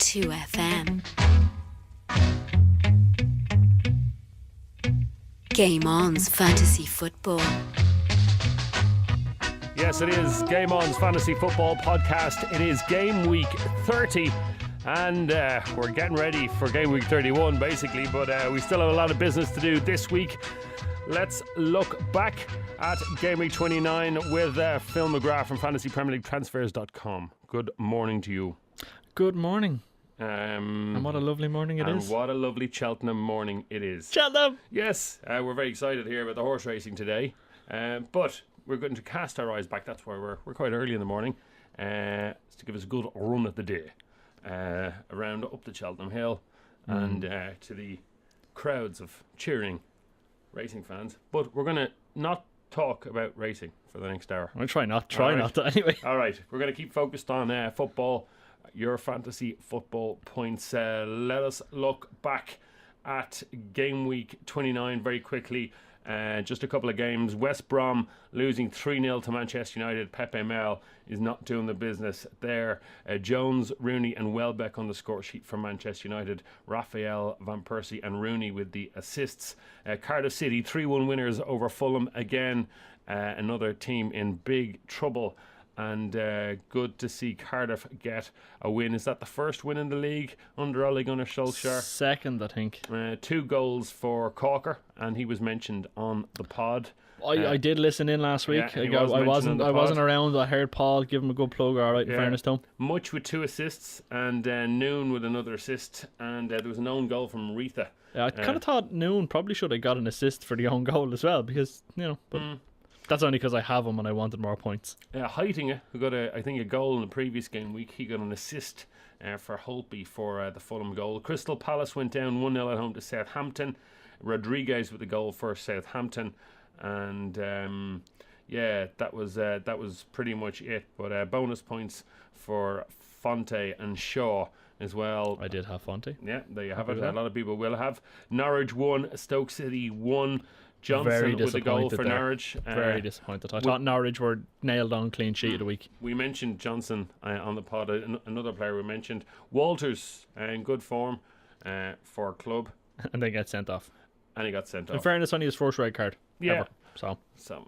GW32 FM. Game On's Fantasy Football. Yes, it is Game On's Fantasy Football Podcast. It is Game Week 30 and we're getting ready for Game Week 31 basically, but we still have a lot of business to do this week. Let's look back at Game Week 29 with Phil McGrath from FantasyPremierLeagueTransfers.com. Good morning to you. Good morning. And what a lovely morning it is. And what a lovely Cheltenham morning it is. Cheltenham! Yes, we're very excited here about the horse racing today. But we're going to cast our eyes back. That's why we're quite early in the morning. To give us a good run at the day. Around up the Cheltenham Hill. And to the crowds of cheering racing fans. But we're going to not talk about racing for the next hour. I'll try not to anyway. Alright, we're going to keep focused on football. Your fantasy football points. Let us look back at Game Week 29 very quickly. Just a couple of games. West Brom losing 3-0 to Manchester United. Pepe Mel is not doing the business there. Jones, Rooney and Welbeck on the score sheet for Manchester United. Raphael, Van Persie and Rooney with the assists. Cardiff City 3-1 winners over Fulham again. Another team in big trouble. And good to see Cardiff get a win. Is that the first win in the league under Ole Gunnar Solskjaer? Second, I think. 2 goals for Corker, and he was mentioned on the pod. I did listen in last week. Yeah, I wasn't around. I heard Paul give him a good plug. All right, in fairness to him. Much with 2 assists, and Noon with another assist, and there was an own goal from Retha. Yeah, I kind of thought Noon probably should have got an assist for the own goal as well, because but. That's only because I have him and I wanted more points. Heitinga, who got a goal in the previous game week, he got an assist for Holtby for the Fulham goal. Crystal Palace went down 1-0 at home to Southampton. Rodriguez with the goal for Southampton, and that was pretty much it. But bonus points for Fonte and Shaw as well. I did have Fonte. Yeah, there you have it. A lot of people will have. Norwich 1, Stoke City 1. Johnson with the goal for Norwich. Very disappointed. I thought Norwich were nailed on clean sheet of the week. We mentioned Johnson on the pod. Another player we mentioned, Walters, in good form for club. And then get sent off. And he got sent off. In fairness, only his first red card. Yeah. Ever. So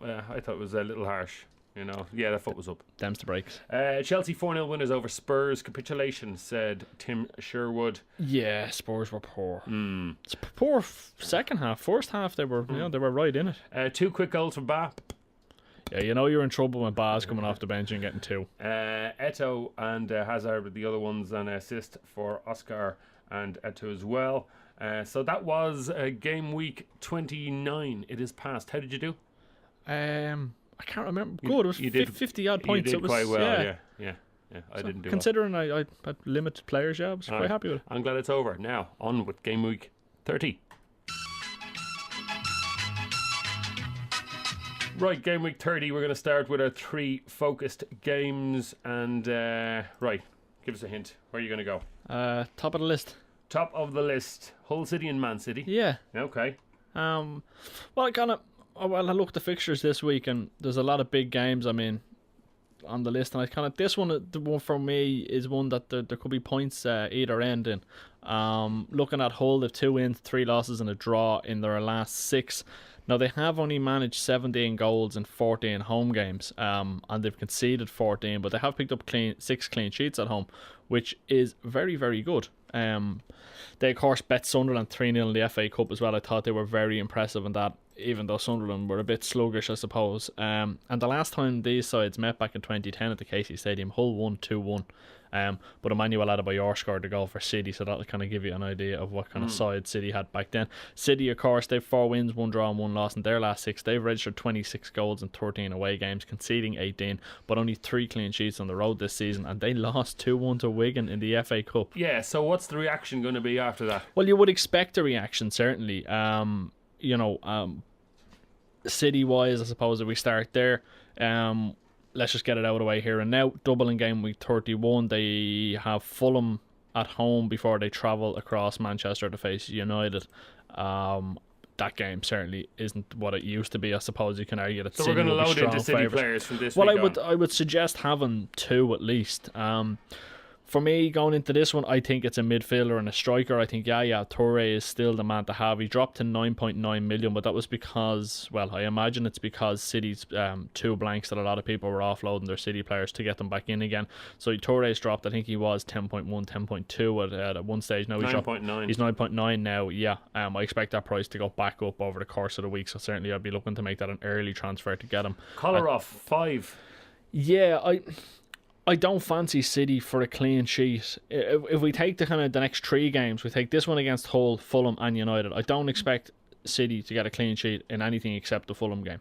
I thought it was a little harsh. The foot was up. Them's the breaks. Chelsea 4-0 winners over Spurs. Capitulation, said Tim Sherwood. Yeah, Spurs were poor. It's poor second half. First half they were they were right in it. 2 quick goals from Ba. Yeah, you're in trouble when Ba's coming off the bench and getting 2. Eto and Hazard with the other ones, and assist for Oscar and Eto as well. So that was game week 29. It is past. How did you do? I can't remember. Good. It was 50 odd points. You did it was quite well. Yeah. I didn't do considering I had limited players. I was quite happy with it. I'm glad it's over. Now on with game week 30. Right, game week 30. We're going to start with our 3 focused games, and right, give us a hint. Where are you going to go? Top of the list. Top of the list. Hull City and Man City. Yeah. Okay. Well, I looked at the fixtures this week, and there's a lot of big games. I mean, on the list, and this one, the one for me is one that there could be points either end in. Looking at Hull, they've 2 wins, 3 losses, and a draw in their last 6. Now they have only managed 17 goals in 14 home games, and they've conceded 14, but they have picked up 6 clean sheets at home, which is very, very good. They of course bet Sunderland 3-0 in the FA Cup as well. I thought they were very impressive in that, even though Sunderland were a bit sluggish, I suppose. And the last time these sides met back in 2010 at the Casey Stadium, Hull won 2-1. But Emmanuel Adebayor scored the goal for City, so that'll kind of give you an idea of what kind of side City had back then. City, of course, they've 4 wins, 1 draw and 1 loss in their last 6. They've registered 26 goals in 13 away games, conceding 18, but only 3 clean sheets on the road this season, and they lost 2-1 to Wigan in the FA Cup. Yeah, so what's the reaction going to be after that? Well, you would expect a reaction, certainly. City-wise, I suppose, if we start there, let's just get it out of the way here and now. Double in game week 31. They have Fulham at home before they travel across Manchester to face United. That game certainly isn't what it used to be. I suppose you can argue that. So City we're going to load into City favourites. players from this. Well, I would suggest having 2 at least. For me, going into this one, I think it's a midfielder and a striker. I think Yaya Toure is still the man to have. He dropped to 9.9 million, but that was because, well, I imagine it's because City's two blanks that a lot of people were offloading their City players to get them back in again. So Toure's dropped. I think he was 10.1, 10.2 at one stage. Now he's 9.9. He's 9.9 now. Yeah, I expect that price to go back up over the course of the week. So certainly I'd be looking to make that an early transfer to get him. Kolarov, 5. Yeah, I don't fancy City for a clean sheet. If we take the next 3 games, we take this one against Hull, Fulham and United, I don't expect City to get a clean sheet in anything except the Fulham game.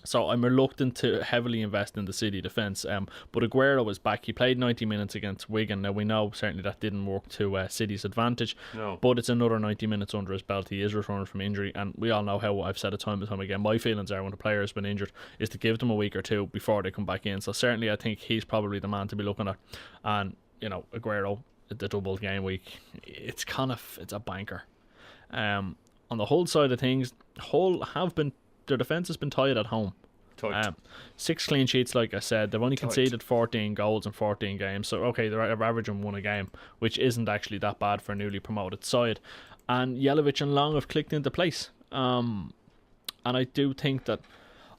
So I'm reluctant to heavily invest in the City defence. But Aguero was back. He played 90 minutes against Wigan. Now we know certainly that didn't work to City's advantage. No. But it's another 90 minutes under his belt. He is returning from injury, and we all know how I've said it time and time again. My feelings are when a player has been injured is to give them a week or two before they come back in. So certainly I think he's probably the man to be looking at. And Aguero, the double game week, it's a banker. On the Hull side of things, Hull their defence has been tied at home. 6 clean sheets, like I said. They've only conceded 14 goals in 14 games. So, okay, they're averaging 1 a game, which isn't actually that bad for a newly promoted side. And Jelavic and Long have clicked into place. And I do think that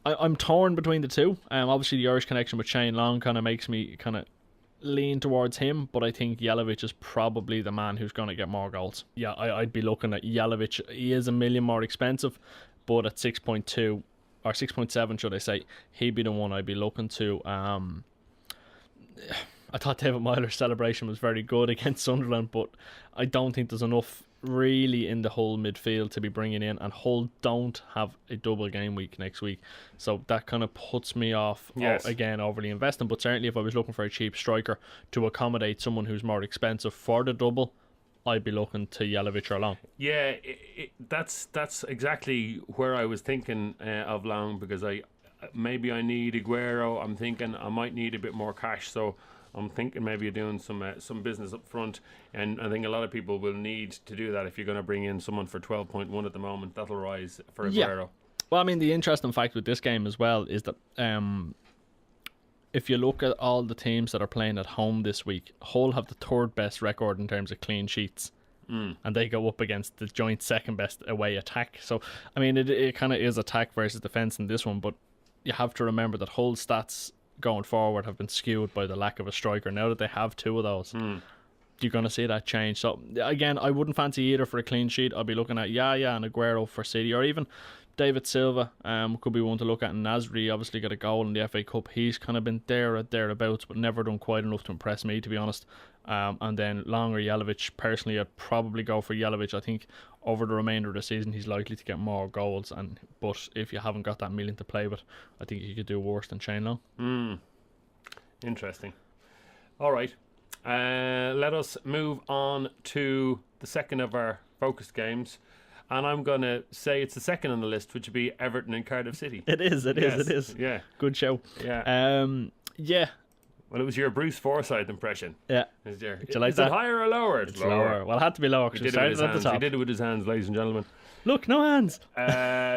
I'm torn between the two. Obviously, the Irish connection with Shane Long kind of makes me lean towards him, but I think Jelavic is probably the man who's going to get more goals. Yeah, I'd be looking at Jelavic. He is $1 million more expensive, but at 6.2 or 6.7 should I say, he'd be the one I'd be looking to. I thought David Myler's celebration was very good against Sunderland, but I don't think there's enough really in the Hull midfield to be bringing in, and Hull don't have a double game week next week, so that kind of puts me off. Again, overly investing. But certainly if I was looking for a cheap striker to accommodate someone who's more expensive for the double, I'd be looking to Jelavic or Long. Yeah, that's exactly where I was thinking of Long, because I need Aguero. I'm thinking I might need a bit more cash, so I'm thinking maybe doing some business up front, and I think a lot of people will need to do that if you're going to bring in someone for 12.1 at the moment. That'll rise for Aguero. Yeah. Well, I mean, the interesting fact with this game as well is that if you look at all the teams that are playing at home this week, Hull have the 3rd best record in terms of clean sheets. And they go up against the joint 2nd best away attack. So, I mean, it kind of is attack versus defence in this one, but you have to remember that Hull's stats going forward have been skewed by the lack of a striker. Now that they have 2 of those, you're going to see that change. So, again, I wouldn't fancy either for a clean sheet. I'll be looking at Yaya and Aguero for City, or even David Silva could be one to look at. And Nasri obviously got a goal in the FA Cup. He's kind of been there or thereabouts, but never done quite enough to impress me, to be honest. And then Long or Jelavic. Personally, I'd probably go for Jelavic. I think over the remainder of the season he's likely to get more goals, but if you haven't got that million to play with, I think you could do worse than Shane Long. Interesting. Alright, let us move on to the second of our focused games. And I'm going to say it's the second on the list, which would be Everton and Cardiff City. It is. Yeah. Good show. Yeah. Yeah. Well, it was your Bruce Forsyth impression. Yeah. Is it higher or lower? It's lower. Well, it had to be lower because it started at the top. He did it with his hands, ladies and gentlemen. Look, no hands.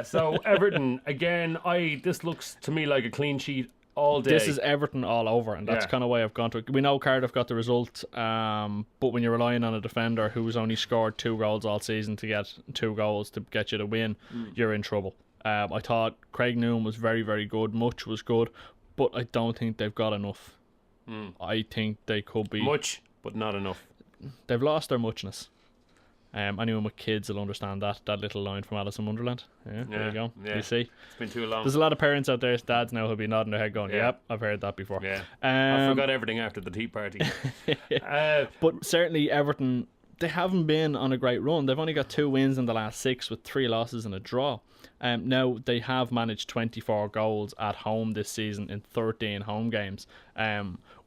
So, Everton, again, this looks to me like a clean sheet all day. This is Everton all over, and that's kind of why I've gone to it. We know Cardiff got the result, but when you're relying on a defender who's only scored 2 goals all season to get 2 goals to get you to win, you're in trouble. I thought Craig Noon was very, very good. Much was good, but I don't think they've got enough. I think they could be much, but not enough. They've lost their muchness. Anyone with kids will understand that little line from Alice in Wonderland. There you go. You see, it's been too long. There's a lot of parents out there, dads now, who'll be nodding their head going, yep, I've heard that before. I forgot everything after the tea party. But certainly Everton, they haven't been on a great run. They've only got 2 wins in the last 6 with 3 losses and a draw. Now they have managed 24 goals at home this season in 13 home games,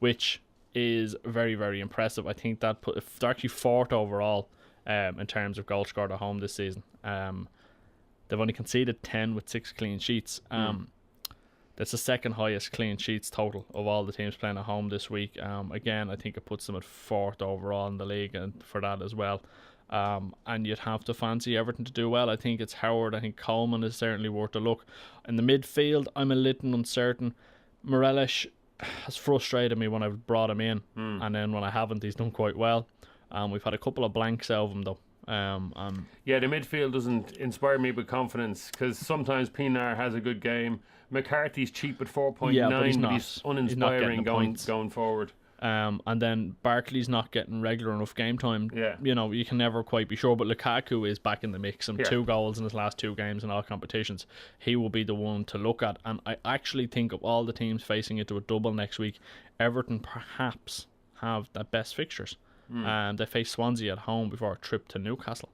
which is very, very impressive. I think that they're actually 4th overall in terms of goals scored at home this season. They've only conceded 10 with 6 clean sheets. That's the 2nd highest clean sheets total of all the teams playing at home this week. Again, I think it puts them at 4th overall in the league, and for that as well. And you'd have to fancy Everton to do well. I think it's Howard. I think Coleman is certainly worth a look. In the midfield, I'm a little uncertain. Morelos, has frustrated me when I've brought him in, and then when I haven't, he's done quite well. We've had a couple of blanks out of him though. Yeah, the midfield doesn't inspire me with confidence because sometimes Pinar has a good game. McCarthy's cheap at 4.9, Yeah, but but he's he's not uninspiring getting the going forward. and then Barkley's not getting regular enough game time. Yeah. You know, you can never quite be sure, but Lukaku is back in the mix and Yeah. 2 goals in his last 2 games in all competitions. He will be the one to look at, and I actually think of all the teams facing into a double next week, Everton perhaps have the best fixtures. They face Swansea at home before a trip to Newcastle.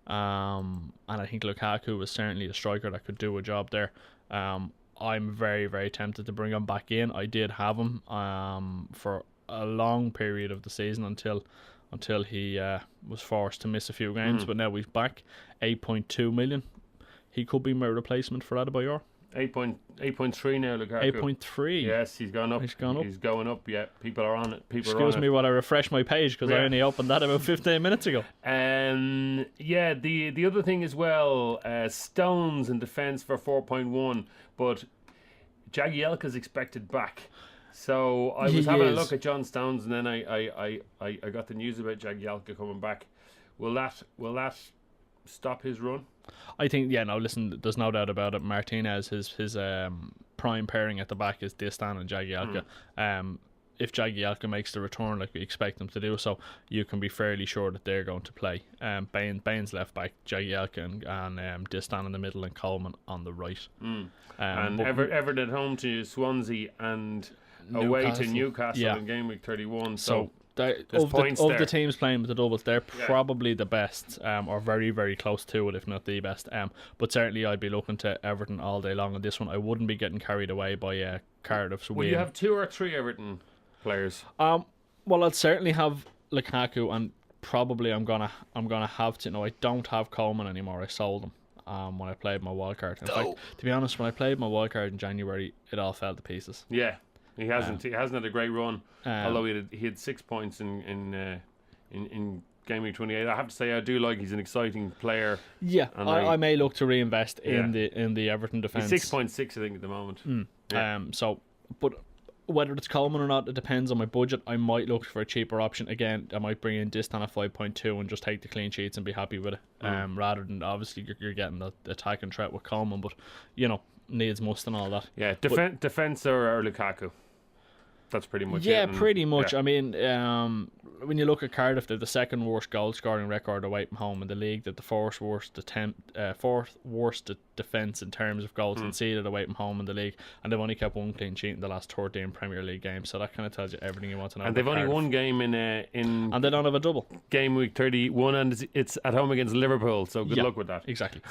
And I think Lukaku is certainly a striker that could do a job there. I'm very, very tempted to bring him back in. I did have him for a long period of the season until he was forced to miss a few games, but now he's back. 8.2 million. He could be my replacement for Adebayor. 8.3 now, Lukaku. 8.3. Yes, he's gone up. He's gone up. He's going up. Yeah, people are on it. Excuse me while I refresh my page because I only opened that about 15 minutes ago. Yeah, the other thing as well, Stones in defence for 4.1, but Jagielka's expected back. So I was having a look at John Stones, and then I got the news about Jagielka coming back. Will that stop his run? I think, listen, there's no doubt about it. Martinez, his prime pairing at the back is Distan and Jagielka. If Jagielka makes the return like we expect him to do so, you can be fairly sure that they're going to play. Baines left back, Jagielka and Distan in the middle, and Coleman on the right. And Everton at home to Swansea and away to Newcastle in Gameweek 31. So of the teams playing with the doubles, they're probably the best, or very, very close to it, if not the best. But certainly I'd be looking to Everton all day long on this one. I wouldn't be getting carried away by Cardiff's win. Will you have 2 or 3 Everton players? Well, I'd certainly have Lukaku, and probably I'm gonna have to. No, I don't have Coleman anymore. I sold him when I played my wildcard. In fact, to be honest, when I played my wildcard in January, it all fell to pieces. Yeah. He hasn't had a great run, although he had 6 points in Game Week 28. I have to say I do like he's an exciting player. Yeah, I may look to reinvest in the Everton defence. He's 6.6 I think at the moment. But whether it's Coleman or not, it depends on my budget. I might look for a cheaper option. Again, I might bring in Distan at 5.2 and just take the clean sheets and be happy with it. Rather than obviously you're getting the attacking threat with Coleman, but needs must and all that. Yeah, defence or Lukaku. That's pretty much it. Yeah, pretty much. Yeah. I mean, when you look at Cardiff, they're the second worst goal scoring record away from home in the league. They're the fourth worst defence in terms of goals conceded away from home in the league, and they've only kept 1 clean sheet in the last 13 Premier League games. So that kind of tells you everything you want to know. And they've only Cardiff. 1 game in and they don't have a double. Game Week 31, and it's at home against Liverpool. So good luck with that. Exactly.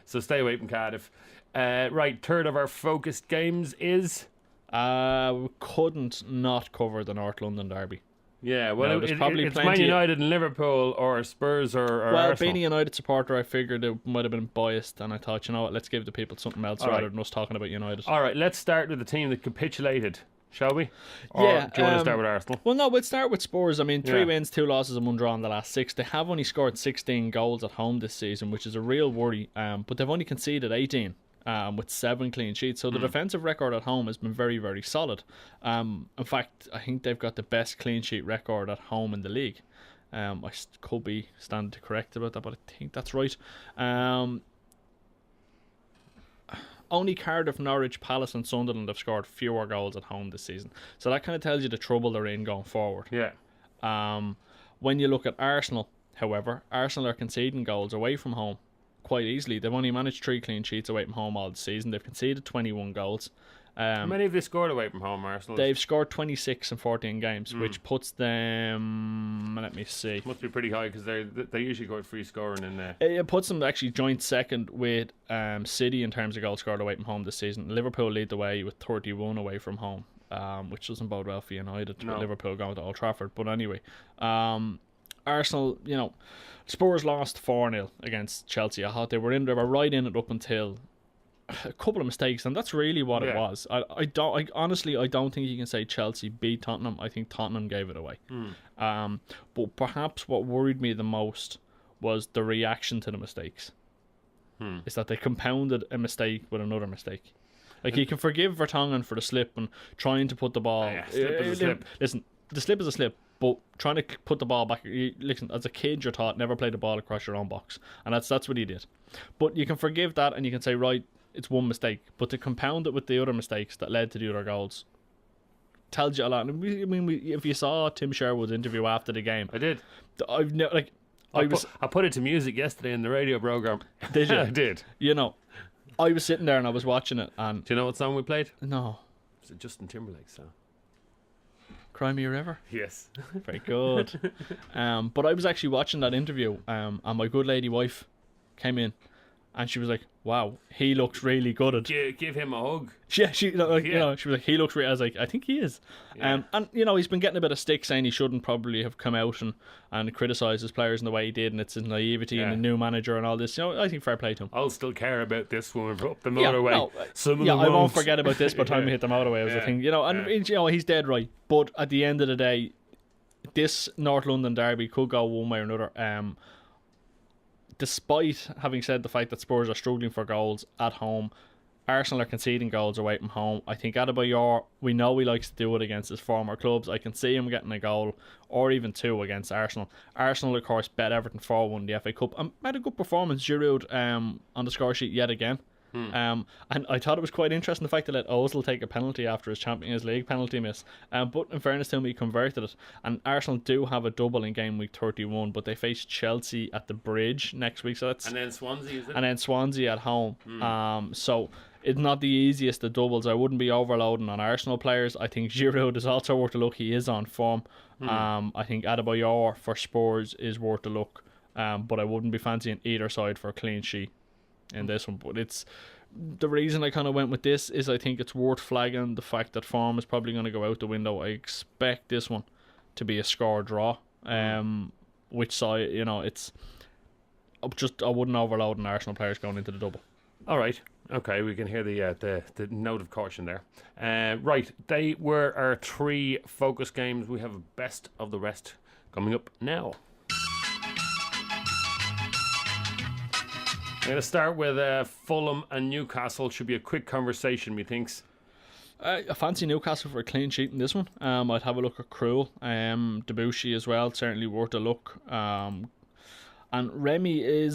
So stay away from Cardiff. Right, third of our focused games is. We couldn't not cover the North London derby. Yeah, well, it's Man United and Liverpool or Spurs or Arsenal. Being a United supporter, I figured it might have been biased, and I thought, you know what, let's give the people something else rather than us talking about United. All right, let's start with the team that capitulated, shall we? Or do you want to start with Arsenal? Well, no, we'll start with Spurs. I mean, 3 wins, 2 losses, and 1 draw in the last 6. They have only scored 16 goals at home this season, which is a real worry, but they've only conceded 18. With 7 clean sheets, so the defensive record at home has been very, very solid. In fact, I think they've got the best clean sheet record at home in the league. I could be standing to correct about that, but I think that's right. Only Cardiff, Norwich, Palace and Sunderland have scored fewer goals at home this season, so that kind of tells you the trouble they're in going forward. When you look at Arsenal, however, Arsenal are conceding goals away from home quite easily. They've only managed 3 clean sheets away from home all the season. They've conceded 21 goals. How many have they scored away from home, Arsenal? They've scored 26 in 14 games, which puts them, let me see, must be pretty high because they usually go free scoring in there. It puts them actually joint second with City in terms of goals scored away from home this season. Liverpool lead the way with 31 away from home, which doesn't bode well for United. No. Liverpool going to Old Trafford, but anyway, Arsenal, Spurs lost 4-0 against Chelsea. I thought they were right in it up until a couple of mistakes, and that's really what it was. I honestly don't think you can say Chelsea beat Tottenham. I think Tottenham gave it away. But perhaps what worried me the most was the reaction to the mistakes. Is that they compounded a mistake with another mistake. Like, you can forgive Vertonghen for the slip and trying to put the ball. Slip is a slip. Listen, the slip is a slip, but trying to put the ball back. Listen, as a kid, you're taught never play the ball across your own box, and that's what he did. But you can forgive that, and you can say, right, it's one mistake. But to compound it with the other mistakes that led to the other goals tells you a lot. If you saw Tim Sherwood's interview after the game, I did. I put it to music yesterday in the radio program. Did you? I did. You know, I was sitting there and I was watching it, and Do you know what song we played? no, It's a Justin Timberlake song. Cry Me a River. Yes. Very good. But I was actually watching that interview, and my good lady wife came in, and she was like, "Wow, he looks really good at." Give him a hug. Yeah, she was like, "He looks really." I was like, "I think he is." Yeah. And he's been getting a bit of stick saying he shouldn't probably have come out and criticised his players in the way he did, and it's his naivety and a new manager and all this. I think fair play to him. I'll still care about this one up the motorway. I won't forget about this by the time we hit the motorway. Was the thing, he's dead right. But at the end of the day, this North London derby could go one way or another. Despite having said the fact that Spurs are struggling for goals at home, Arsenal are conceding goals away from home. I think Adebayor, we know he likes to do it against his former clubs. I can see him getting a goal or even two against Arsenal. Arsenal, of course, bet Everton 4-1 in the FA Cup and made a good performance. Giroud on the score sheet yet again. And I thought it was quite interesting the fact that let Ozil take a penalty after his Champions League penalty miss. But in fairness to him, he converted it. And Arsenal do have a double in game week 31, but they face Chelsea at the Bridge next week. So that's And then Swansea, is it? And then Swansea at home. So it's not the easiest of doubles. I wouldn't be overloading on Arsenal players. I think Giroud is also worth a look. He is on form. I think Adebayor for Spurs is worth a look. But I wouldn't be fancying either side for a clean sheet in this one. But it's the reason I kind of went with this is I think it's worth flagging the fact that form is probably going to go out the window. I expect this one to be a score draw. Which side, it's I wouldn't overload an Arsenal players going into the double. All right. Okay, we can hear the note of caution there. Right, they were our three focus games. We have a best of the rest coming up now. I'm going to start with Fulham and Newcastle. Should be a quick conversation, methinks. I fancy Newcastle for a clean sheet in this one. I'd have a look at Krul. Debussy as well, certainly worth a look. And Remy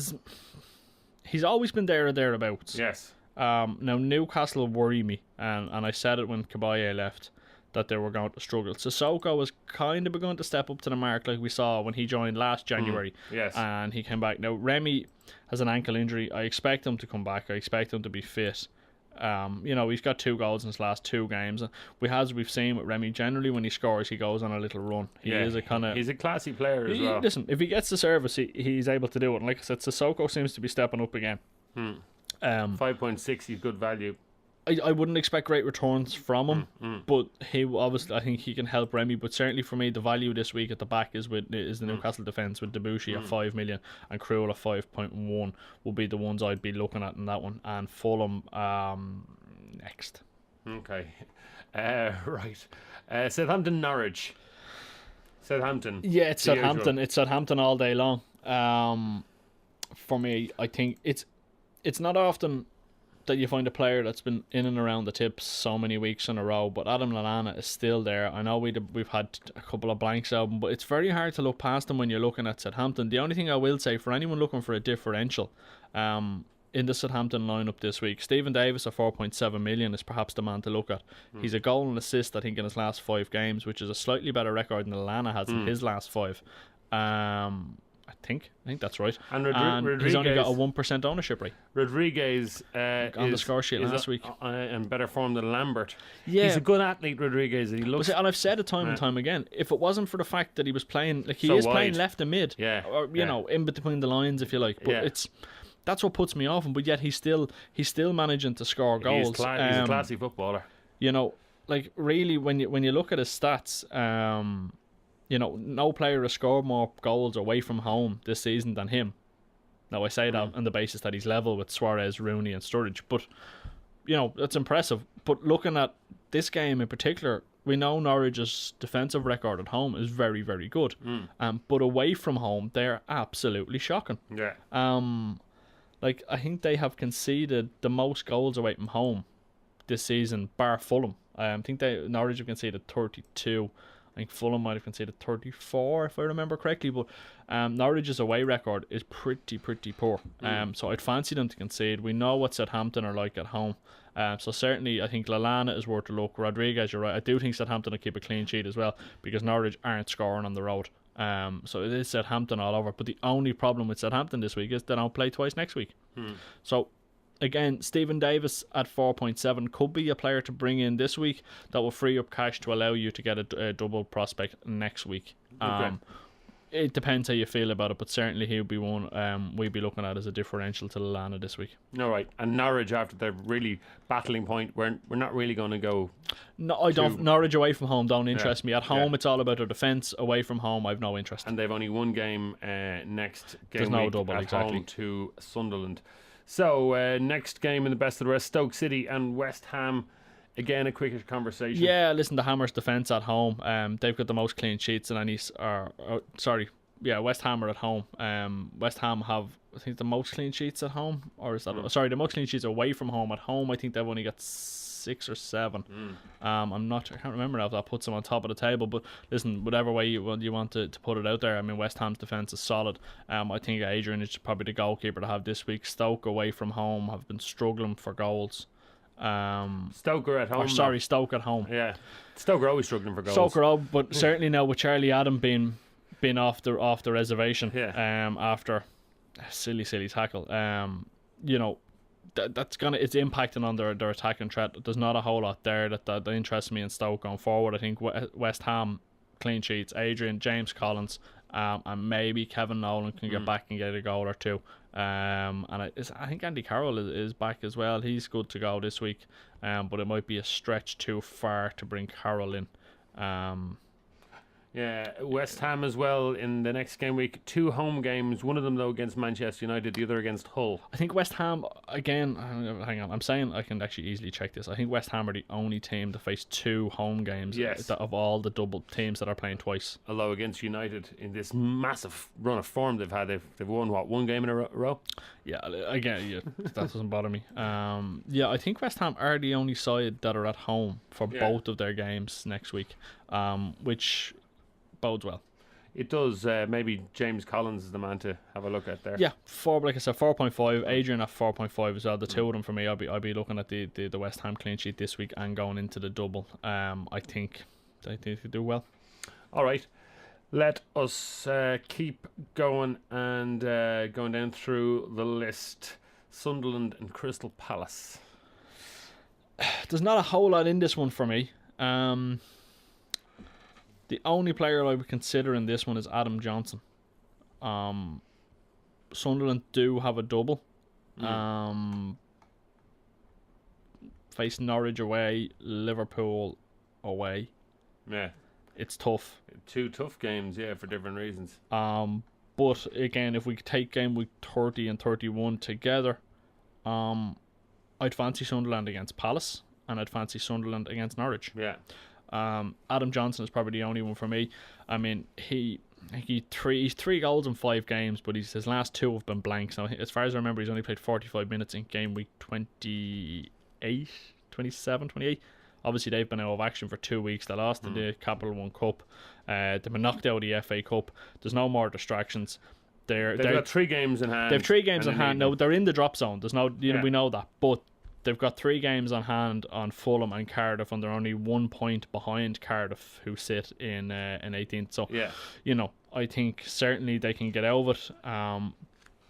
he's always been there or thereabouts. Yes. Now Newcastle worry me, and I said it when Cabaye left that they were going to struggle. Sissoko was kind of begun to step up to the mark like we saw when he joined last January. Yes. And he came back. Now Remy has an ankle injury. I expect him to come back. I expect him to be fit. He's got 2 goals in his last 2 games. We've seen with Remy, generally when he scores, he goes on a little run. He's a classy player as well. Listen, if he gets the service, he's able to do it. And like I said, Sissoko seems to be stepping up again. 5.6, he's good value. I wouldn't expect great returns from him, but he obviously, I think he can help Remy. But certainly for me, the value this week at the back is the Newcastle defence with Debussy at 5 million and Krul at 5.1 will be the ones I'd be looking at in that one, and Fulham next. Okay, right. Southampton, Norwich. Southampton. Yeah, it's Southampton. Usual. It's Southampton all day long. For me, I think it's not often that you find a player that's been in and around the tips so many weeks in a row, but Adam Lallana is still there. I know we've had a couple of blanks out, but it's very hard to look past them when you're looking at Southampton. The only thing I will say for anyone looking for a differential in the Southampton lineup this week, Stephen Davis at 4.7 million is perhaps the man to look at. He's a goal and assist, I think, in his last 5 games, which is a slightly better record than Lallana has in his last 5. I think that's right. And he's only got a 1% ownership rate. Rodriguez on the score sheet last week. In better form than Lambert. Yeah. He's a good athlete, Rodriguez. And he looks. And I've said it time and time again. If it wasn't for the fact that he was playing, like he so is wide. playing left and mid, or in between the lines, if you like. But that's what puts me off him. But yet he's still managing to score goals. He's a classy footballer. Like really, when you look at his stats, no player has scored more goals away from home this season than him. Now, I say that on the basis that he's level with Suarez, Rooney and Sturridge, but, that's impressive. But looking at this game in particular, we know Norwich's defensive record at home is very, very good. But away from home, they're absolutely shocking. Yeah. I think they have conceded the most goals away from home this season, bar Fulham. I think Norwich have conceded 32. I think Fulham might have conceded 34, if I remember correctly. But Norwich's away record is pretty poor. So I'd fancy them to concede. We know what Southampton are like at home. So certainly, I think Lallana is worth a look. Rodriguez, you're right. I do think Southampton will keep a clean sheet as well, because Norwich aren't scoring on the road. So it is Southampton all over. But the only problem with Southampton this week is they don't play twice next week. So again, Stephen Davis at 4.7 could be a player to bring in this week that will free up cash to allow you to get a double prospect next week. It depends how you feel about it, but certainly he'll be one we'd be looking at as a differential to Lallana this week. All right, and Norwich, after the really battling point, we're not really going to go. No, I don't. Norwich away from home don't interest me. At home, it's all about their defence. Away from home, I've no interest. And they've only one game next game. There's no week double, at exactly. home to Sunderland. So next game in the best of the rest, Stoke City and West Ham. Again, a quicker conversation. Yeah, listen, the Hammers' defence at home. They've got the most clean sheets in any. West Ham are at home. West Ham have, I think, the most clean sheets at home, or is that? Sorry, the most clean sheets away from home. At home, I think they've only got 6 or 7. I can't remember now if that puts them on top of the table. But listen, whatever way you want to put it out there, I mean, West Ham's defence is solid. I think Adrian is probably the goalkeeper to have this week. Stoke away from home have been struggling for goals. Stoke are at home. Stoke at home. Yeah, Stoke are always struggling for goals. Stoke are out, but certainly now with Charlie Adam being off the reservation, after a silly tackle, that's it's impacting on their attacking threat. There's not a whole lot there that interests me in Stoke going forward. I think West Ham clean sheets, Adrian, James Collins, and maybe Kevin Nolan can get back and get a goal or two. And I think Andy Carroll is back as well. He's good to go this week, but it might be a stretch too far to bring Carroll in. Yeah, West Ham as well in the next game week. 2 home games, one of them though against Manchester United, the other against Hull. I think West Ham, again, hang on, I'm saying I can actually easily check this. I think West Ham are the only team to face 2 home games of all the double teams that are playing twice. Although against United, in this massive run of form they've had, they've won, one game in a row? Yeah, again, that doesn't bother me. I think West Ham are the only side that are at home for both of their games next week, which bodes well. It does. Maybe James Collins is the man to have a look at there. Yeah, like I said, 4.5. Adrian at 4.5 as well. The two of them for me. I'll be looking at the West Ham clean sheet this week and going into the double. I think they could do well. All right, let us keep going and going down through the list. Sunderland and Crystal Palace. There's not a whole lot in this one for me. The only player I would consider in this one is Adam Johnson. Sunderland do have a double. Face Norwich away, Liverpool away. Yeah. It's tough. 2 tough games, for different reasons. But again, if we take game week 30 and 31 together, I'd fancy Sunderland against Palace, and I'd fancy Sunderland against Norwich. Yeah. Adam Johnson is probably the only one for me. I mean, he's 3 goals in 5 games, but his last 2 have been blanks. Now, as far as I remember, he's only played 45 minutes in game week 28. Obviously, they've been out of action for 2 weeks. They lost in the Capital One Cup. They've been knocked out of the FA Cup. There's no more distractions. They've got 3 games in hand. They've 3 games in hand. No, they're in the drop zone. There's no, we know that, but they've got 3 games on hand on Fulham and Cardiff, and they're only 1 point behind Cardiff, who sit in 18th. So, I think certainly they can get out of it.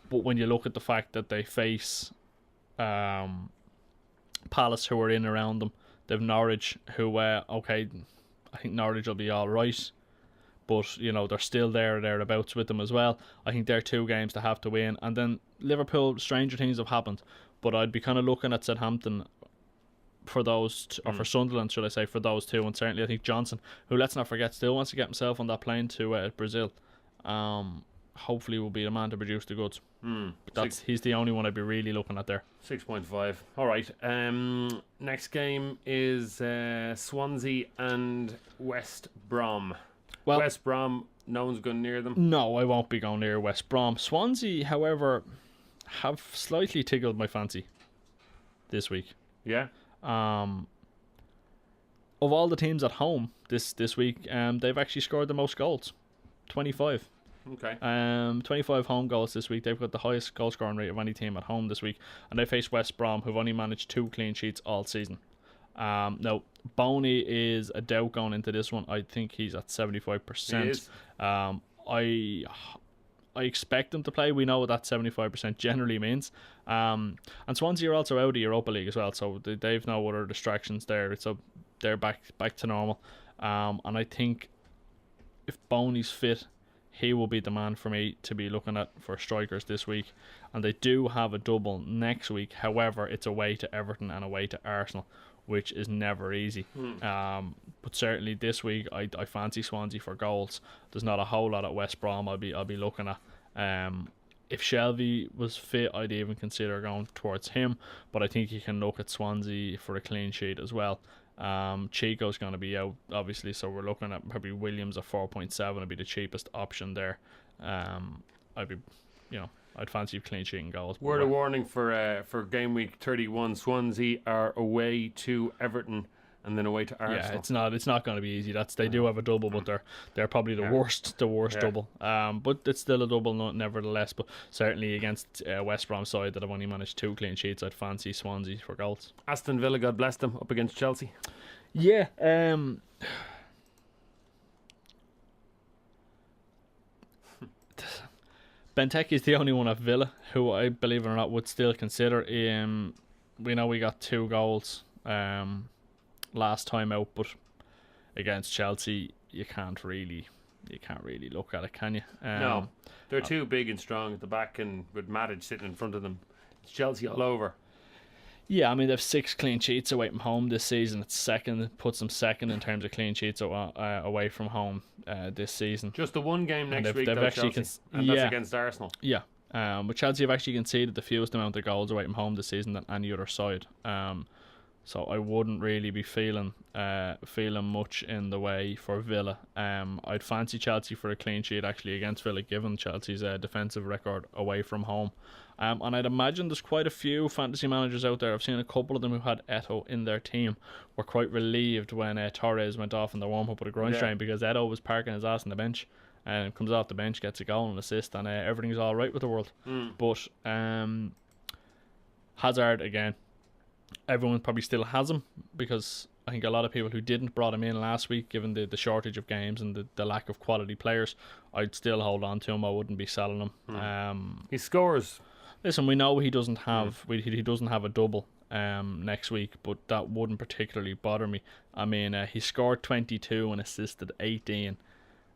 But when you look at the fact that they face Palace, who are in around them, they've Norwich, who I think Norwich will be all right, but they're still thereabouts with them as well. I think they're 2 games to have to win, and then Liverpool, stranger things have happened. But I'd be kind of looking at Southampton for those, or for Sunderland, should I say, for those 2. And certainly I think Johnson, who, let's not forget, still wants to get himself on that plane to Brazil, hopefully will be the man to produce the goods. But he's the only one I'd be really looking at there. 6.5. All right. Next game is Swansea and West Brom. Well, West Brom, no one's going near them. No, I won't be going near West Brom. Swansea, however, have slightly tickled my fancy this week. Yeah. Of all the teams at home this week, they've actually scored the most goals, 25. Okay. 25 home goals this week. They've got the highest goal scoring rate of any team at home this week, and they face West Brom, who've only managed 2 clean sheets all season. Now Boney is a doubt going into this one. I think he's at 75%. He is. I expect them to play. We know what that 75% generally means. And Swansea are also out of Europa League as well, so they've no other distractions there. So they're back to normal. And I think if Boney's fit, he will be the man for me to be looking at for strikers this week. And they do have a double next week. However, it's away to Everton and away to Arsenal, which is never easy. But certainly this week, I fancy Swansea for goals. There's not a whole lot at West Brom I'll be looking at. If Shelby was fit, I'd even consider going towards him. But I think you can look at Swansea for a clean sheet as well. Chico's going to be out, obviously, so we're looking at probably Williams at 4.7 would be the cheapest option there. I'd fancy clean sheet and goals. Word of warning for game week 31: Swansea are away to Everton and then away to Arsenal. Yeah, it's not going to be easy. They do have a double, but they're probably the worst double. But it's still a double nevertheless. But certainly against West Brom side that have only managed 2 clean sheets, I'd fancy Swansea for goals. Aston Villa, God bless them, up against Chelsea. Yeah. Benteke is the only one at Villa who I, believe it or not, would still consider. We know we got 2 goals last time out, but against Chelsea you can't really look at it, can you? No, they're too big and strong at the back, and with Matic sitting in front of them, it's Chelsea all over. Yeah, I mean they've 6 clean sheets away from home this season. It puts them second in terms of clean sheets away from home this season. Just the one game next week, they've though, actually Chelsea, and that's against Arsenal. Yeah, but Chelsea have actually conceded the fewest amount of goals away from home this season than any other side. So I wouldn't really be feeling much in the way for Villa. I'd fancy Chelsea for a clean sheet actually against Villa, given Chelsea's defensive record away from home. And I'd imagine there's quite a few fantasy managers out there. I've seen a couple of them who had Eto'o in their team were quite relieved when Torres went off in the warm-up with a groin strain, because Eto'o was parking his ass on the bench and comes off the bench, gets a goal and assist, and everything's all right with the world. But Hazard, again, everyone probably still has him, because I think a lot of people who didn't brought him in last week, given the shortage of games and the lack of quality players. I'd still hold on to him. I wouldn't be selling him. He scores. Listen, we know he doesn't have he doesn't have a double next week, but that wouldn't particularly bother me. I mean, he scored 22 and assisted 18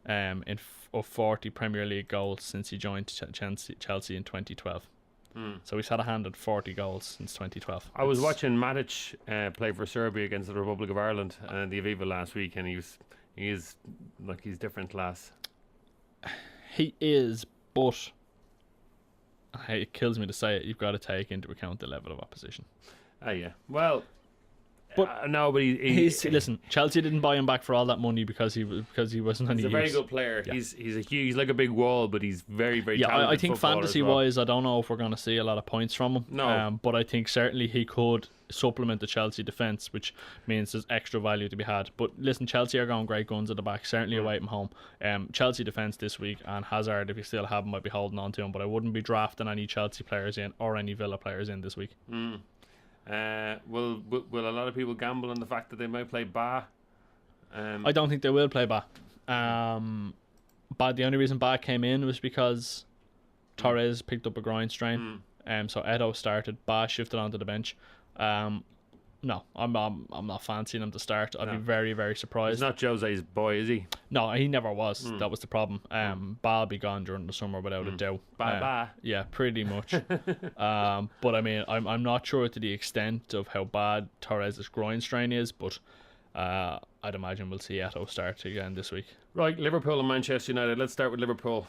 of 40 Premier League goals since he joined Chelsea in 2012. So he's had a hand at 40 goals since 2012. I was watching Matic play for Serbia against the Republic of Ireland and the Aviva last week, and he's different class. He is, but it kills me to say it, you've got to take into account the level of opposition. Yeah. Well, but no, but listen, Chelsea didn't buy him back for all that money because he wasn't any use. He's a very good player. Yeah. He's like a big wall, but he's very, very talented. I think fantasy wise, I don't know if we're going to see a lot of points from him. No, but I think certainly he could supplement the Chelsea defence, which means there's extra value to be had. But listen, Chelsea are going great guns at the back, certainly away from home. Chelsea defence this week, and Hazard, if you still have him, might be holding on to him, but I wouldn't be drafting any Chelsea players in or any Villa players in this week. Will a lot of people gamble on the fact that they might play Ba? I don't think they will play Ba. But the only reason Ba came in was because Torres picked up a groin strain. So Eto'o started, Ba shifted onto the bench. No, I'm not fancying him to start. I'd be very, very surprised. He's not Jose's boy, is he? No, he never was. That was the problem. Ba'll be gone during the summer without a doubt. Bye. Yeah, pretty much. But I mean, I'm not sure to the extent of how bad Torres' groin strain is, but I'd imagine we'll see Eto'o start again this week. Right, Liverpool and Manchester United. Let's start with Liverpool.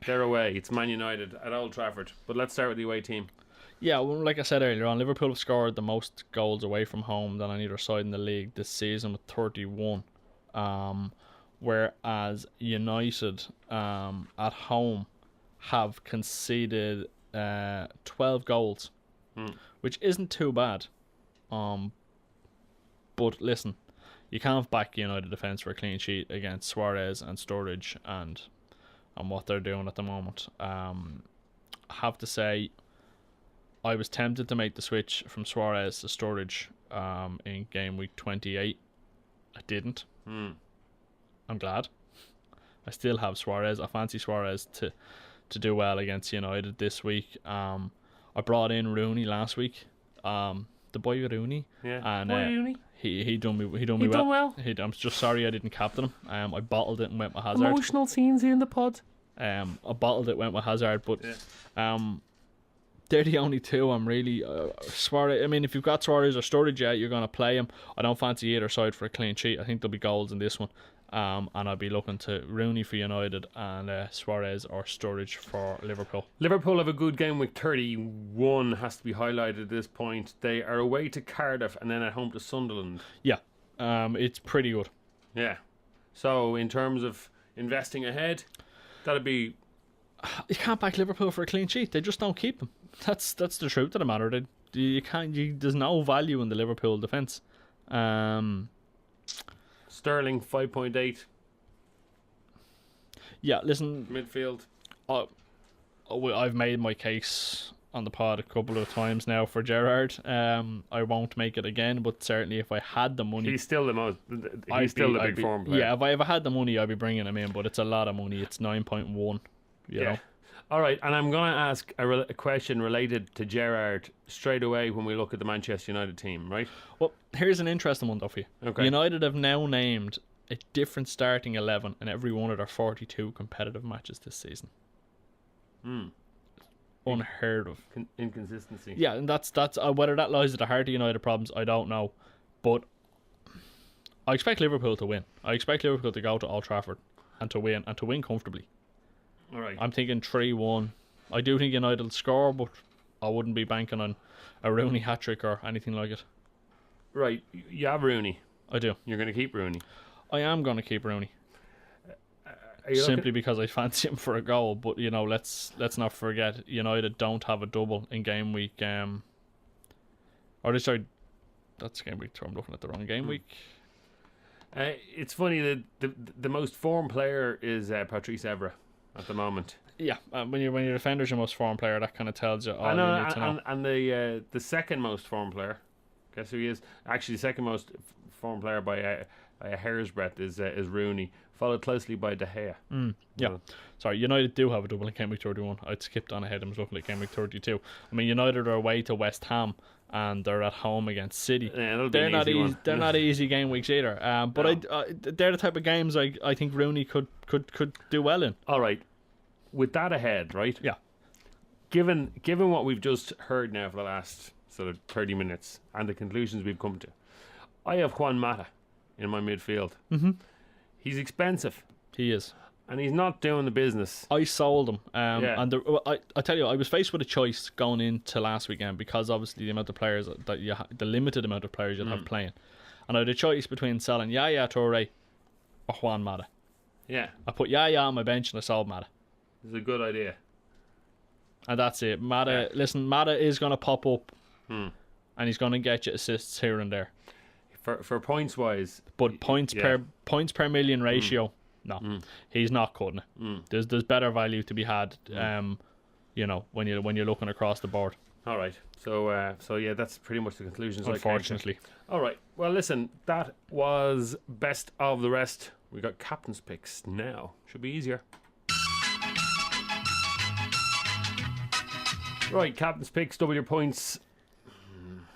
They're away. It's Man United at Old Trafford. But let's start with the away team. Yeah, well, like I said earlier on, Liverpool have scored the most goals away from home than on either side in the league this season with 31. Whereas United at home have conceded 12 goals which isn't too bad. But listen, you can't back United defence for a clean sheet against Suarez and Sturridge and what they're doing at the moment. I have to say, I was tempted to make the switch from Suarez to Sturridge in game week 28. I didn't. I'm glad. I still have Suarez. I fancy Suarez to do well against United this week. I brought in Rooney last week. The boy Rooney. Yeah. And boy Rooney. He done me He done well. I'm just sorry I didn't captain him. I bottled it and went with Hazard. Emotional scenes in the pod. I bottled it, went with Hazard, but they're the only two I'm really Suarez. I mean, if you've got Suarez or Sturridge, you're going to play him. I don't fancy either side for a clean sheet. I think there'll be goals in this one, and I'll be looking to Rooney for United and Suarez or Sturridge for Liverpool. Liverpool have a good game week 31, has to be highlighted at this point. They are away to Cardiff and then at home to Sunderland. Yeah, it's pretty good. Yeah. So in terms of investing ahead, that'd be... You can't back Liverpool for a clean sheet. They just don't keep them. That's the truth of the matter. You can't. There's no value in the Liverpool defence. Sterling 5.8. Yeah, listen. Midfield. I've made my case on the pod a couple of times now for Gerrard. I won't make it again, but certainly if I had the money, he's still the big form player. Yeah, if I had the money, I'd be bringing him in. But it's a lot of money. It's 9.1. You know. All right, and I'm going to ask a question related to Gerrard straight away when we look at the Manchester United team, right? Well, here's an interesting one though for you. Okay. United have now named a different starting 11 in every one of their 42 competitive matches this season. Unheard of. Inconsistency. Yeah, and that's whether that lies at the heart of United problems, I don't know. But I expect Liverpool to win. I expect Liverpool to go to Old Trafford and to win comfortably. All right. I'm thinking 3-1. I do think United will score, but I wouldn't be banking on a Rooney hat-trick or anything like it. Right. You have Rooney. I do. You're going to keep Rooney. I am going to keep Rooney. Simply because I fancy him for a goal, but let's not forget United don't have a double in game week. That's game week 2. I'm looking at the wrong game week. It's funny that the most formed player is Patrice Evra at the moment. Yeah, when your defender's your most formed player, that kind of tells you all you need to know. And the second most formed player, guess who he is? Actually, the second most formed player by a hair's breadth is Rooney, followed closely by De Gea. Yeah. Sorry, United do have a double in game week 31. I'd skipped on ahead. I was looking at game week 32. I mean, United are away to West Ham and they're at home against City. Yeah, they're not easy. They're not easy game weeks either. But no. They're the type of games I think Rooney could do well in. All right. With that ahead, right? Yeah. Given what we've just heard now for the last sort of 30 minutes and the conclusions we've come to, I have Juan Mata in my midfield. Mm-hmm. He's expensive. He is. And he's not doing the business. I sold him. And I tell you, I was faced with a choice going into last weekend because obviously the amount of players that the limited amount of players you'll have playing. And I had a choice between selling Yaya Toure or Juan Mata. Yeah. I put Yaya on my bench and I sold Mata. It's a good idea. And that's it. Mata, listen, Mata is going to pop up and he's going to get you assists here and there. For points wise, but points per million ratio, no, he's not cutting it. There's better value to be had, when you're looking across the board. All right, so yeah, that's pretty much the conclusions. Unfortunately. All right, well, listen, that was best of the rest. We got captain's picks now. Should be easier. Right, captain's picks, double your points.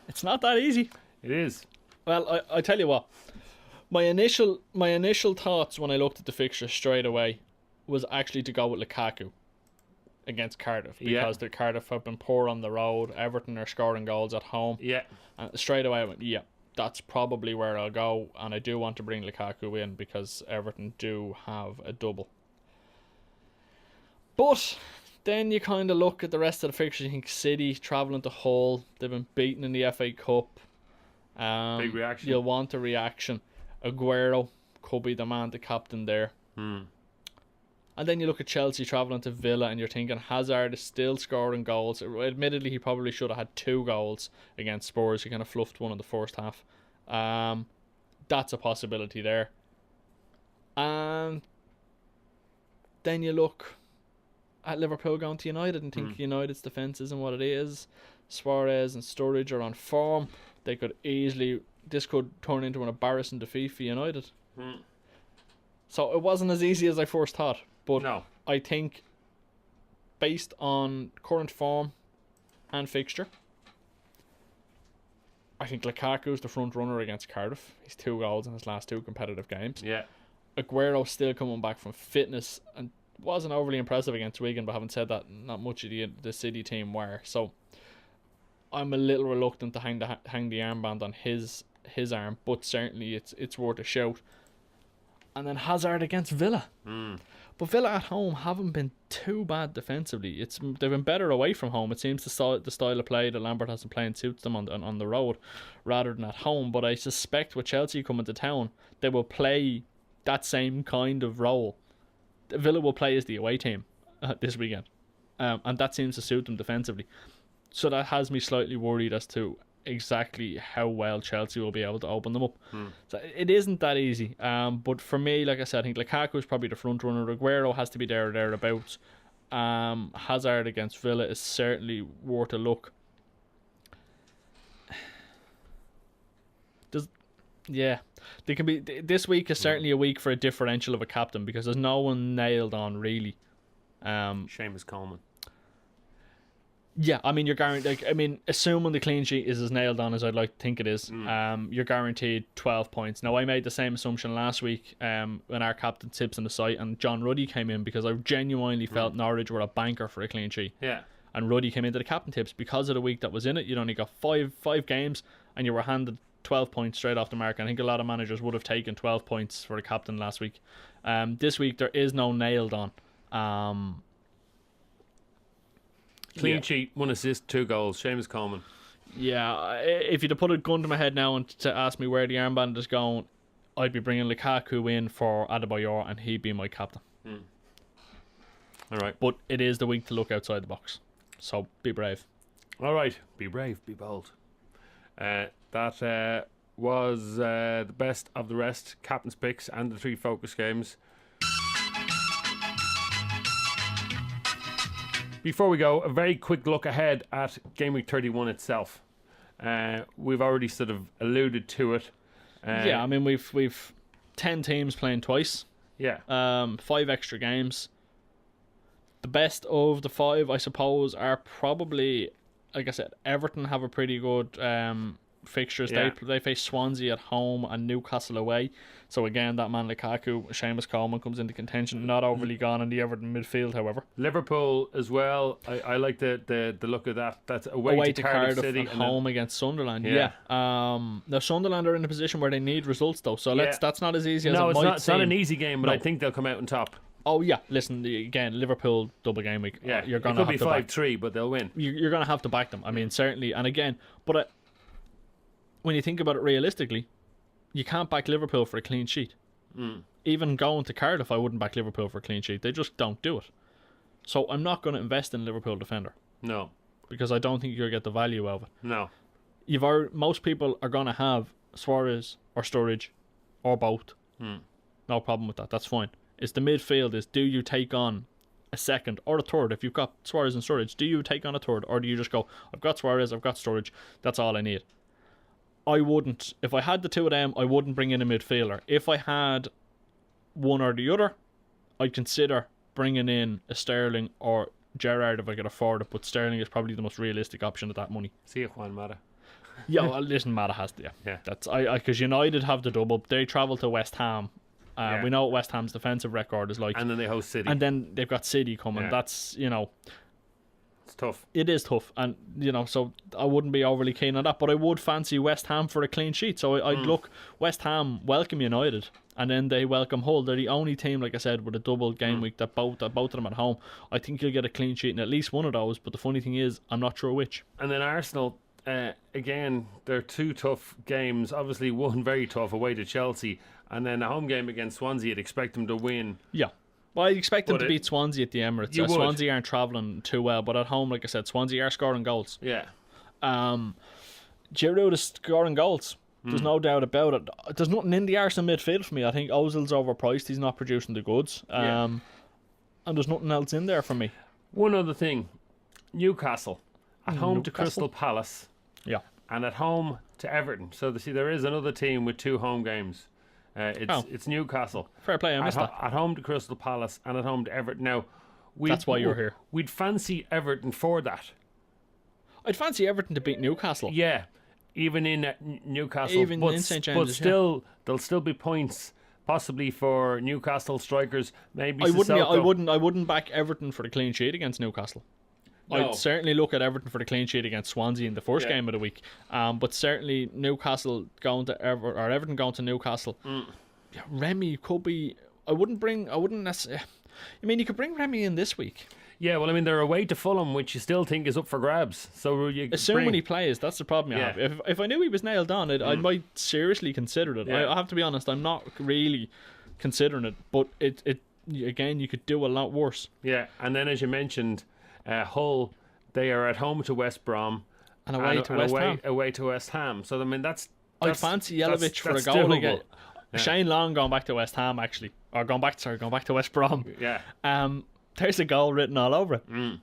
It's not that easy. It is. Well, I tell you what, my initial thoughts when I looked at the fixture straight away was actually to go with Lukaku against Cardiff because the Cardiff have been poor on the road. Everton are scoring goals at home. Yeah. And straight away I went, that's probably where I'll go, and I do want to bring Lukaku in because Everton do have a double. But then you kind of look at the rest of the fixtures. You think City travelling to Hull, they've been beaten in the FA Cup. Big reaction. You'll want a reaction. Aguero could be the man to captain there. And then you look at Chelsea travelling to Villa and you're thinking Hazard is still scoring goals. Admittedly, he probably should have had 2 goals against Spurs. He kind of fluffed one in the first half. That's a possibility there. And then you look at Liverpool going to United and think United's defence isn't what it is. Suarez and Sturridge are on form. This could turn into an embarrassing defeat for United. So it wasn't as easy as I first thought. But No. I think based on current form and fixture, I think Lukaku's the front runner against Cardiff. He's 2 goals in his last 2 competitive games. Yeah. Aguero's still coming back from fitness and wasn't overly impressive against Wigan, but having said that, not much of the City team were. So I'm a little reluctant to hang the armband on his arm, but certainly it's worth a shout. And then Hazard against Villa. But Villa at home haven't been too bad defensively. They've been better away from home. It seems the style of play that Lampard has been playing suits them on the road rather than at home. But I suspect with Chelsea coming to town, they will play that same kind of role. Villa will play as the away team this weekend. And that seems to suit them defensively. So that has me slightly worried as to exactly how well Chelsea will be able to open them up. So it isn't that easy. But for me, like I said, I think Lukaku is probably the front runner. Aguero has to be there or thereabouts. Hazard against Villa is certainly worth a look. They can be. This week is certainly a week for a differential of a captain because there's no one nailed on really. Seamus Coleman. Yeah, I mean you're guaranteed. Assuming the clean sheet is as nailed on as I'd like to think it is, you're guaranteed 12 points. Now I made the same assumption last week when our captain tips on the site and John Ruddy came in because I genuinely felt Norwich were a banker for a clean sheet. Yeah. And Ruddy came into the captain tips because of the week that was in it. You'd only got five games and you were handed 12 points straight off the mark. I think a lot of managers would have taken 12 points for the captain last week. This week there is no nailed on. Clean sheet, 1 assist, 2 goals. Seamus Coleman. Yeah, if you'd have put a gun to my head now and to ask me where the armband is going, I'd be bringing Lukaku in for Adebayor and he'd be my captain. All right. But it is the week to look outside the box. So be brave. All right. Be brave, be bold. That was the best of the rest, captain's picks and the 3 focus games. Before we go, a very quick look ahead at Gameweek 31 itself. We've already sort of alluded to it. We've 10 teams playing twice. Yeah. 5 extra games. The best of the 5, I suppose, are probably, like I said, Everton have a pretty good fixtures. Yeah. They face Swansea at home and Newcastle away. So again, that man Lukaku, Seamus Coleman comes into contention. Not overly gone in the Everton midfield, however. Liverpool as well. I like the look of that. That's away to Cardiff City and home against Sunderland. Yeah. Now Sunderland are in a position where they need results though. So that's not as easy as it might seem. It's not an easy game, but I think they'll come out on top. Oh yeah, listen again. Liverpool double game week. Yeah, you're gonna have to back. It could be 5-3, but they'll win. You're gonna have to back them. I mean, certainly. And again, but when you think about it realistically, you can't back Liverpool for a clean sheet. Even going to Cardiff, I wouldn't back Liverpool for a clean sheet. They just don't do it. So I'm not going to invest in Liverpool defender. No, because I don't think you'll get the value of it. No, most people are going to have Suarez or Sturridge or both. No problem with that. That's fine. It's the midfield. Is do you take on a second or a third? If you've got Suarez and Sturridge, do you take on a third, or do you just go, I've got Suarez, I've got Sturridge, that's all I need? I wouldn't. If I had the 2 of them, I wouldn't bring in a midfielder. If I had one or the other, I'd consider bringing in a Sterling or Gerrard if I could afford it. But Sterling is probably the most realistic option at that money. See you, Juan Mata. Yeah, well, listen, Mata has to. Yeah. That's because United have the double. They travel to West Ham. We know what West Ham's defensive record is like, and then they host City, and then they've got City coming. Yeah. That's it's tough. It is tough, and so I wouldn't be overly keen on that, but I would fancy West Ham for a clean sheet. So I'd look West Ham welcome United, and then they welcome Hull. They're the only team, like I said, with a double game week that both of them at home. I think you'll get a clean sheet in at least one of those. But the funny thing is, I'm not sure which. And then Arsenal, again, they're 2 tough games. Obviously, one very tough away to Chelsea, and then a home game against Swansea. You'd expect them to win. Yeah. Well, I expect them But to beat Swansea at the Emirates. You would. Swansea aren't travelling too well, but at home, like I said, Swansea are scoring goals. Yeah. Giroud is scoring goals. There's no doubt about it. There's nothing in the Arsenal midfield for me. I think Ozil's overpriced. He's not producing the goods. And there's nothing else in there for me. One other thing. Newcastle. At home to Newcastle? Crystal Palace. Yeah. And at home to Everton. So, there is another team with 2 home games. It's Newcastle. Fair play, I missed that. At home to Crystal Palace and at home to Everton. Now, That's why you're here. We'd fancy Everton for that. I'd fancy Everton to beat Newcastle. Yeah, even in Newcastle. Even but, in St. but James's, still, there'll still be points possibly for Newcastle strikers. Maybe I Sissoko. wouldn't back Everton for the clean sheet against Newcastle. No. I'd certainly look at Everton for the clean sheet against Swansea in the first game of the week. But certainly Newcastle going to Everton going to Newcastle. Yeah, Remy could be. I wouldn't necessarily. I mean, you could bring Remy in this week. Yeah, well, I mean, they're away to Fulham, which you still think is up for grabs. So you Assume when he plays, that's the problem you Yeah. have. If I knew he was nailed on, I might seriously consider it. Yeah. I have to be honest, I'm not really considering it. But it again, you could do a lot worse. Yeah, and then as you mentioned, Hull, they are at home to West Brom. And away to West Ham. Away to West Ham. So, I mean, I'd fancy Jelavic for a that's goal doable. again. Yeah. Shane Long going back to West Ham, actually. Or going back to West Brom. Yeah. There's a goal written all over it.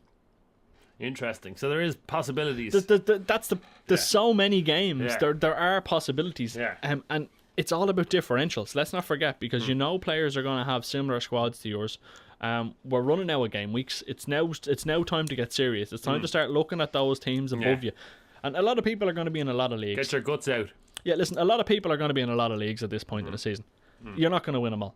Interesting. So there is possibilities. There's so many games. Yeah. There are possibilities. Yeah. And it's all about differentials. Let's not forget, because you know players are going to have similar squads to yours. We're running out of game weeks. It's now time to get serious. It's time to start looking at those teams above you. And a lot of people are going to be in a lot of leagues. Get your guts out. Yeah, listen, a lot of people are going to be in a lot of leagues at this point in the season. You're not going to win them all.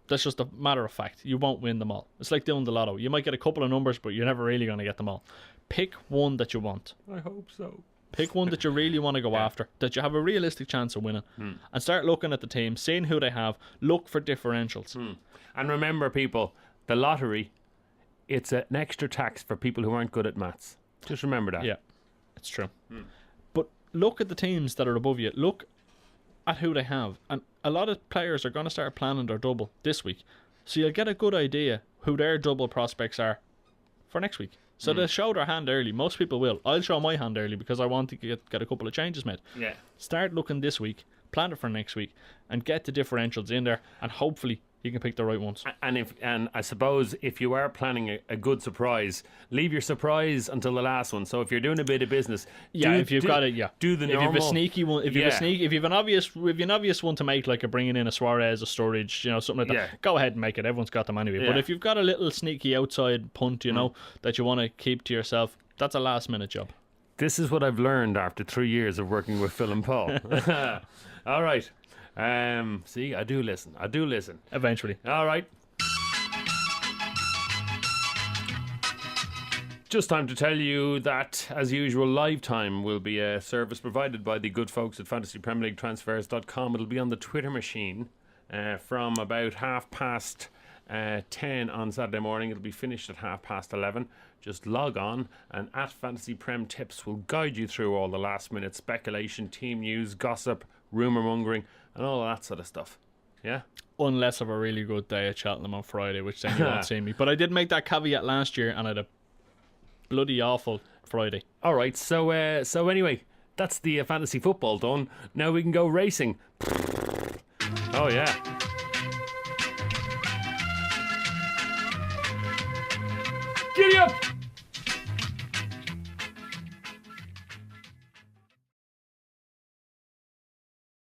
That's just a matter of fact. You won't win them all. It's like doing the lotto. You might get a couple of numbers, but you're never really going to get them all. Pick one that you want. I hope so. Pick one that you really want to go after, that you have a realistic chance of winning, and start looking at the team, seeing who they have, look for differentials. And remember, people, the lottery, it's an extra tax for people who aren't good at maths. Just remember that. Yeah, it's true. But look at the teams that are above you. Look at who they have. And a lot of players are going to start planning their double this week. So you'll get a good idea who their double prospects are for next week. So they'll show their hand early. Most people will. I'll show my hand early because I want to get a couple of changes made. Yeah. Start looking this week, plan it for next week, and get the differentials in there, and hopefully you can pick the right ones. And I suppose if you are planning a good surprise, leave your surprise until the last one. So if you're doing a bit of business, Yeah, if you've got it, yeah. do the if normal. you've a sneaky one, if you've an obvious one to make, like a bringing in a Suarez, a Sturridge, something like that, Yeah. go ahead and make it. Everyone's got them anyway. But Yeah. if you've got a little sneaky outside punt, that you want to keep to yourself, that's a last minute job. This is what I've learned after 3 years of working with Phil and Paul. All right. See, I do listen. Eventually. All right. Just time to tell you that, as usual, Live Time will be a service provided by the good folks at fantasypremierleaguetransfers.com. It'll be on the Twitter machine from about 10:30 on Saturday morning. It'll be finished at 11:30. Just log on, and at Fantasy Prem Tips will guide you through all the last minute speculation, team news, gossip, rumour mongering, and all that sort of stuff. Yeah? Unless I've a really good day at Cheltenham on Friday, which then you won't see me. But I did make that caveat last year, and I had a bloody awful Friday. All right, so anyway, that's the fantasy football done. Now we can go racing. Oh, yeah. Giddy up!